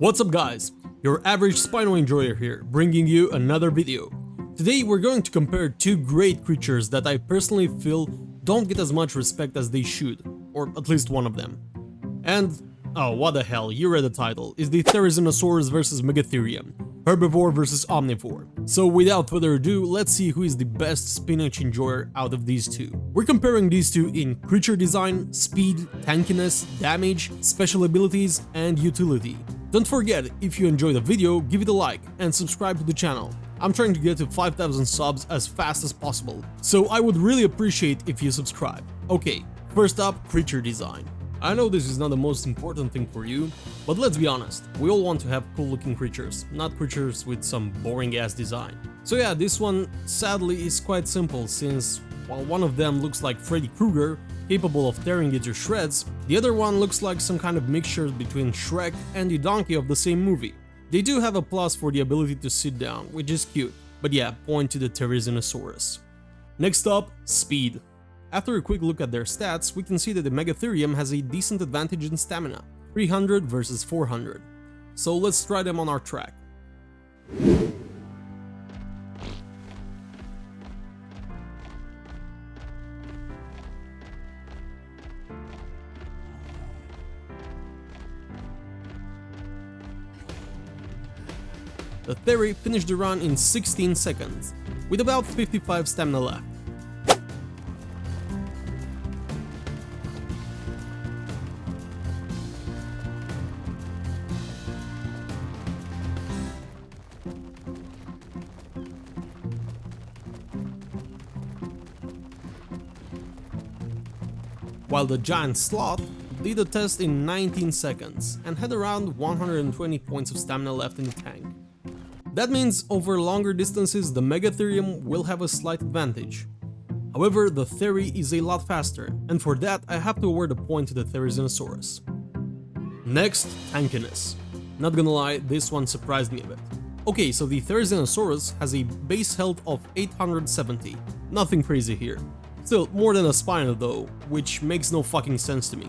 What's up guys, your average Spino enjoyer here, bringing you another video. Today we're going to compare two great creatures that I personally feel don't get as much respect as they should, or at least one of them. And, oh what the hell, you read the title, is the Therizinosaurus versus Megatherium, herbivore versus omnivore. So without further ado, let's see who is the best spinach enjoyer out of these two. We're comparing these two in creature design, speed, tankiness, damage, special abilities, and utility. Don't forget, if you enjoyed the video, give it a like and subscribe to the channel. I'm trying to get to 5,000 subs as fast as possible, so I would really appreciate if you subscribe. Okay, first up, creature design. I know this is not the most important thing for you, but let's be honest, we all want to have cool looking creatures, not creatures with some boring ass design. So yeah, this one sadly is quite simple, since while one of them looks like Freddy Krueger, capable of tearing it to shreds, the other one looks like some kind of mixture between Shrek and the donkey of the same movie. They do have a plus for the ability to sit down, which is cute, but yeah, point to the Therizinosaurus. Next up, speed. After a quick look at their stats, we can see that the Megatherium has a decent advantage in stamina, 300 versus 400. So let's try them on our track. The Theri finished the run in 16 seconds, with about 55 stamina left. While the giant sloth did the test in 19 seconds and had around 120 points of stamina left in the tank. That means over longer distances the Megatherium will have a slight advantage. However, the Theri is a lot faster, and for that I have to award a point to the Therizinosaurus. Next, tankiness. Not gonna lie, this one surprised me a bit. Okay, so the Therizinosaurus has a base health of 870, nothing crazy here. Still, more than a Spino though, which makes no fucking sense to me.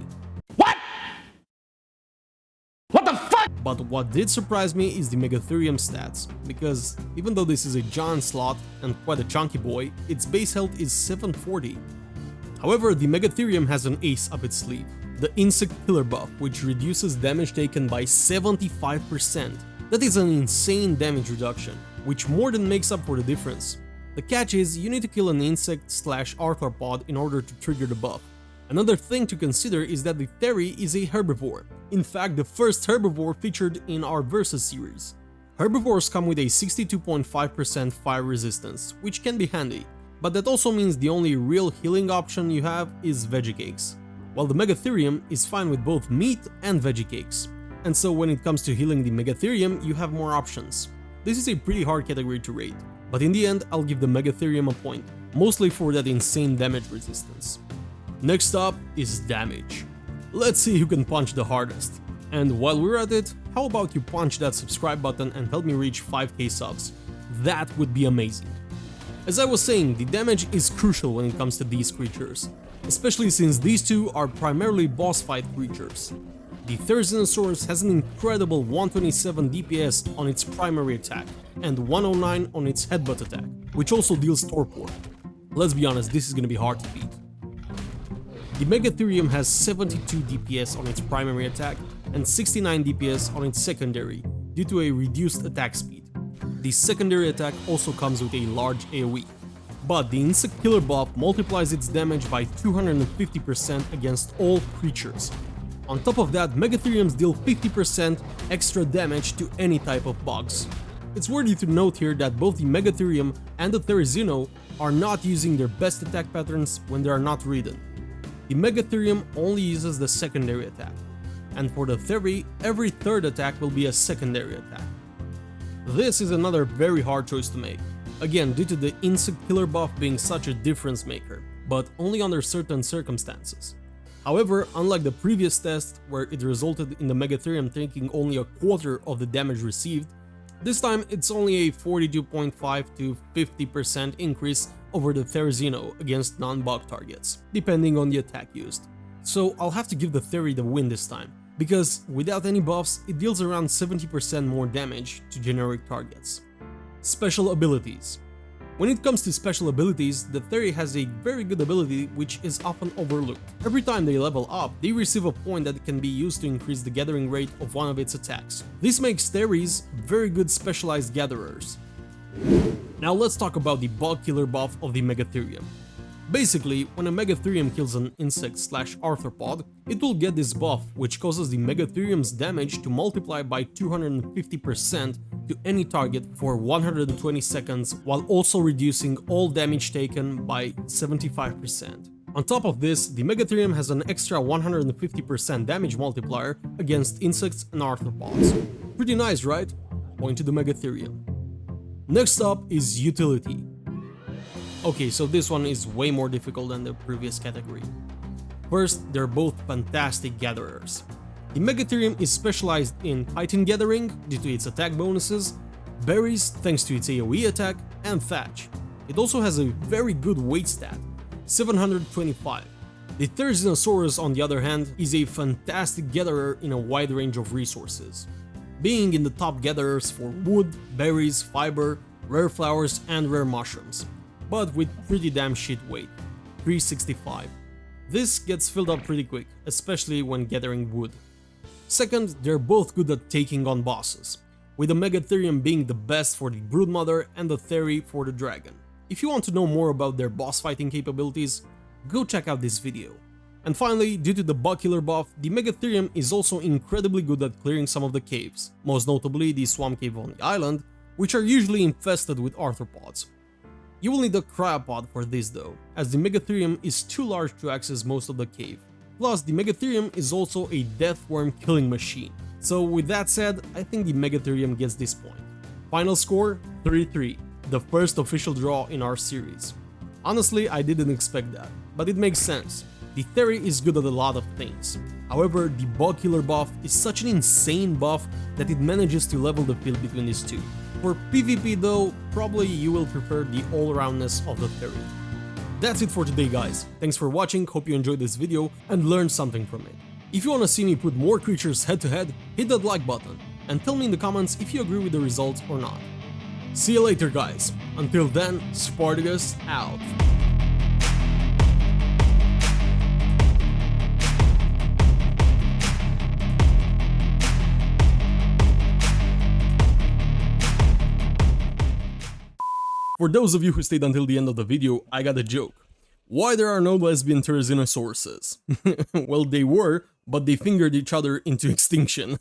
But what did surprise me is the Megatherium stats, because even though this is a giant sloth and quite a chunky boy, its base health is 740. However, the Megatherium has an ace up its sleeve, the insect killer buff, which reduces damage taken by 75%. That is an insane damage reduction, which more than makes up for the difference. The catch is, you need to kill an insect/arthropod in order to trigger the buff. Another thing to consider is that the Theri is a herbivore, in fact the first herbivore featured in our Versus series. Herbivores come with a 62.5% fire resistance, which can be handy, but that also means the only real healing option you have is veggie cakes, while the Megatherium is fine with both meat and veggie cakes, and so when it comes to healing the Megatherium you have more options. This is a pretty hard category to rate, but in the end I'll give the Megatherium a point, mostly for that insane damage resistance. Next up is damage. Let's see who can punch the hardest. And while we're at it, how about you punch that subscribe button and help me reach 5k subs? That would be amazing. As I was saying, the damage is crucial when it comes to these creatures, especially since these two are primarily boss fight creatures. The Therizinosaurus has an incredible 127 DPS on its primary attack and 109 on its headbutt attack, which also deals torpor. Let's be honest, this is gonna be hard to beat. The Megatherium has 72 DPS on its primary attack and 69 DPS on its secondary due to a reduced attack speed. The secondary attack also comes with a large AoE, but the insect killer buff multiplies its damage by 250% against all creatures. On top of that, Megatheriums deal 50% extra damage to any type of bugs. It's worthy to note here that both the Megatherium and the Therizino are not using their best attack patterns when they are not ridden. The Megatherium only uses the secondary attack, and for the Theri, every third attack will be a secondary attack. This is another very hard choice to make, again due to the insect killer buff being such a difference maker, but only under certain circumstances. However, unlike the previous test where it resulted in the Megatherium taking only a quarter of the damage received, this time it's only a 42.5 to 50% increase over the Therizino against non-bug targets, depending on the attack used. So I'll have to give the Theri the win this time, because without any buffs, it deals around 70% more damage to generic targets. Special abilities. When it comes to special abilities, the Theri has a very good ability which is often overlooked. Every time they level up, they receive a point that can be used to increase the gathering rate of one of its attacks. This makes Theris very good specialized gatherers. Now let's talk about the bug killer buff of the Megatherium. Basically, when a Megatherium kills an insect/arthropod, it will get this buff, which causes the Megatherium's damage to multiply by 250% to any target for 120 seconds, while also reducing all damage taken by 75%. On top of this, the Megatherium has an extra 150% damage multiplier against insects and arthropods. Pretty nice, right? Point to the Megatherium. Next up is utility. Okay, so this one is way more difficult than the previous category. First, they're both fantastic gatherers. The Megatherium is specialized in chitin gathering due to its attack bonuses, berries thanks to its AoE attack, and thatch. It also has a very good weight stat, 725. The Therizinosaurus, on the other hand, is a fantastic gatherer in a wide range of resources, being in the top gatherers for wood, berries, fiber, rare flowers, and rare mushrooms, but with pretty damn shit weight, 365. This gets filled up pretty quick, especially when gathering wood. Second, they're both good at taking on bosses, with the Megatherium being the best for the Broodmother and the Theri for the Dragon. If you want to know more about their boss fighting capabilities, go check out this video. And finally, due to the bug killer buff, the Megatherium is also incredibly good at clearing some of the caves, most notably the swamp cave on the island, which are usually infested with arthropods. You will need a cryopod for this though, as the Megatherium is too large to access most of the cave. Plus, the Megatherium is also a death worm killing machine. So with that said, I think the Megatherium gets this point. Final score, 3-3, the first official draw in our series. Honestly, I didn't expect that, but it makes sense. The Theri is good at a lot of things. However, the bug killer buff is such an insane buff that it manages to level the field between these two. For PvP though, probably you will prefer the all-roundness of the Theri. That's it for today guys, thanks for watching, hope you enjoyed this video and learned something from it. If you wanna see me put more creatures head to head, hit that like button, and tell me in the comments if you agree with the results or not. See you later guys, until then, Spartacus out. For those of you who stayed until the end of the video, I got a joke. Why there are no lesbian Therizinosaurus? Well, they were, but they fingered each other into extinction.